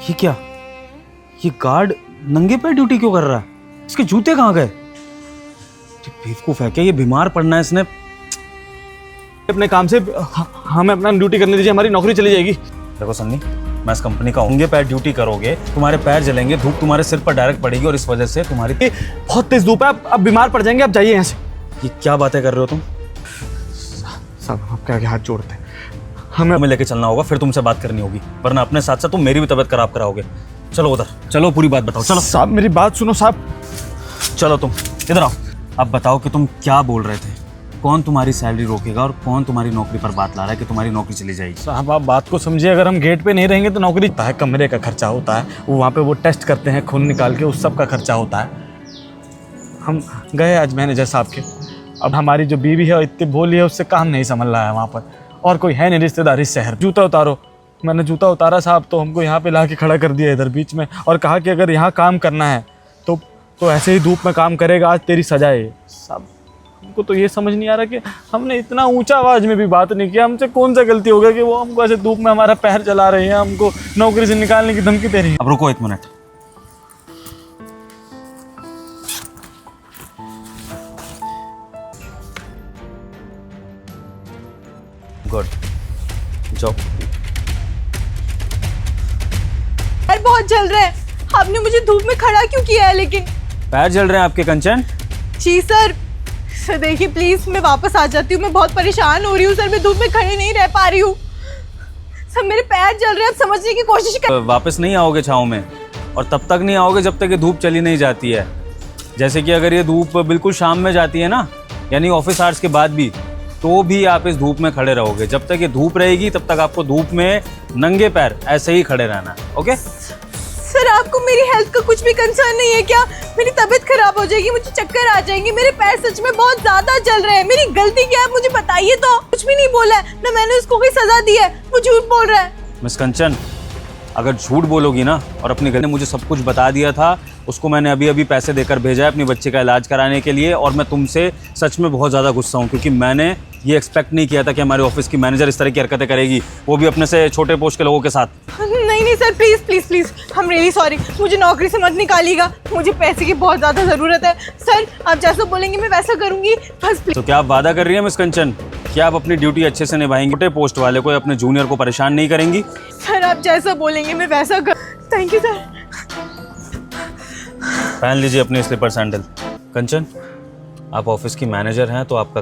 ये क्या? ये गार्ड नंगे पैर ड्यूटी क्यों कर रहा है? इसके जूते कहाँ गए? बेवकूफ है क्या? ये बीमार पड़ना है इसने। अपने काम से हमें अपना ड्यूटी करने दीजिए, हमारी नौकरी चली जाएगी। देखो सन्नी, मैं इस कंपनी का नंगे पैर ड्यूटी करोगे, तुम्हारे पैर जलेंगे, धूप तुम्हारे सिर पर डायरेक्ट पड़ेगी और इस वजह से तुम्हारी बहुत तेज धूप है, आप बीमार पड़ जाएंगे, आप जाइए यहाँ से। ये क्या बातें कर रहे हो तुम? साहब आपके आगे हाथ जोड़ते हैं, हमें लेके चलना होगा, फिर तुमसे बात करनी होगी, वरना अपने साथ साथ तुम मेरी भी तबीयत खराब कराओगे। चलो उधर चलो, पूरी बात बताओ। चलो साहब मेरी बात सुनो साहब। चलो तुम इधर आओ। अब बताओ कि तुम क्या बोल रहे थे? कौन तुम्हारी सैलरी रोकेगा और कौन तुम्हारी नौकरी पर बात ला रहा है कि तुम्हारी नौकरी चली जाएगी? साहब आप बात को समझिए, अगर हम गेट पे नहीं रहेंगे तो नौकरी होता है, कमरे का खर्चा होता है, वो वहाँ पे वो टेस्ट करते हैं खून निकाल के, उस सब का खर्चा होता है। हम गए आज मैनेजर साहब के, अब हमारी जो बीवी है इतनी भोली है, उससे काम नहीं संभल रहा है वहाँ पर, और कोई है नहीं रिश्तेदार इस शहर। जूता उतारो, मैंने जूता उतारा साहब, तो हमको यहाँ पे ला के खड़ा कर दिया इधर बीच में, और कहा कि अगर यहाँ काम करना है तो ऐसे ही धूप में काम करेगा, आज तेरी सजा है। साहब हमको तो ये समझ नहीं आ रहा कि हमने इतना ऊंचा आवाज़ में भी बात नहीं किया, हमसे कौन सा गलती हो गया कि वो हमको ऐसे धूप में हमारा पैर जला रहे हैं, हमको नौकरी से निकालने की धमकी दे रही है। अब रुको एक मिनट। गुड, जाओ। पैर बहुत जल रहे हैं, आपने मुझे धूप में खड़ा क्यों किया है? लेकिन पैर जल रहे हैं आपके कंचन? जी सर देखिए प्लीज मैं वापस आ जाती हूँ, मैं बहुत परेशान हो रही हूँ सर, मैं धूप में खड़ी नहीं रह पा रही हूँ सर, मेरे पैर जल रहे हैं, आप समझने की कोशिश कर। वापस नहीं आओगे छाँव में, और तब तक नहीं आओगे जब तक ये धूप चली नहीं जाती है। जैसे कि अगर ये धूप बिल्कुल शाम में जाती है ना, यानी ऑफिस आवर्स के बाद भी, तो भी आप इस धूप में खड़े रहोगे। जब तक ये धूप रहेगी तब तक आपको धूप में नंगे पैर ऐसे ही खड़े रहना है। ओके सर आपको मेरी हेल्थ का कुछ भी कंसर्न नहीं है क्या? मेरी तबीयत खराब हो जाएगी, मुझे चक्कर आ जाएंगे, मेरे पैर सच में बहुत ज्यादा जल रहे हैं, मेरी गलती क्या है मुझे बताइए। तो कुछ भी नहीं बोला है ना, मैंने उसको कोई सजा दी है, वो झूठ बोल रहा है। मिस कंचन, अगर झूठ बोलोगी ना, और अपनी घर ने मुझे सब कुछ बता दिया था, उसको मैंने अभी अभी पैसे देकर भेजा है अपनी बच्चे का इलाज कराने के लिए, और मैं तुमसे सच में बहुत ज़्यादा गुस्सा हूँ, क्योंकि मैंने ये एक्सपेक्ट नहीं किया था कि हमारे ऑफिस की मैनेजर इस तरह की हरकतें करेगी, वो भी अपने से छोटे पोस्ट के लोगों के साथ। नहीं sir please please please, I am really sorry, मुझे नौकरी से मत निकालिएगा, मुझे पैसे की बहुत ज़्यादा ज़रूरत है सर, आप जैसा बोलेंगे मैं वैसा करूँगी, बस प्लीज। तो क्या आप वादा कर रही हैं मिस कंचन, क्या आप अपनी ड्यूटी अच्छे से निभाएंगी, छोटे पोस्ट वाले को, अपने जूनियर को परेशान नहीं करेंगी? सर आप जैसा बोलेंगे मैं वैसा कर। Thank you sir. पहन लीजिए अपने स्लीपर सैंडल। कंचन, आप ऑफिस की मैनेजर हैं तो आपका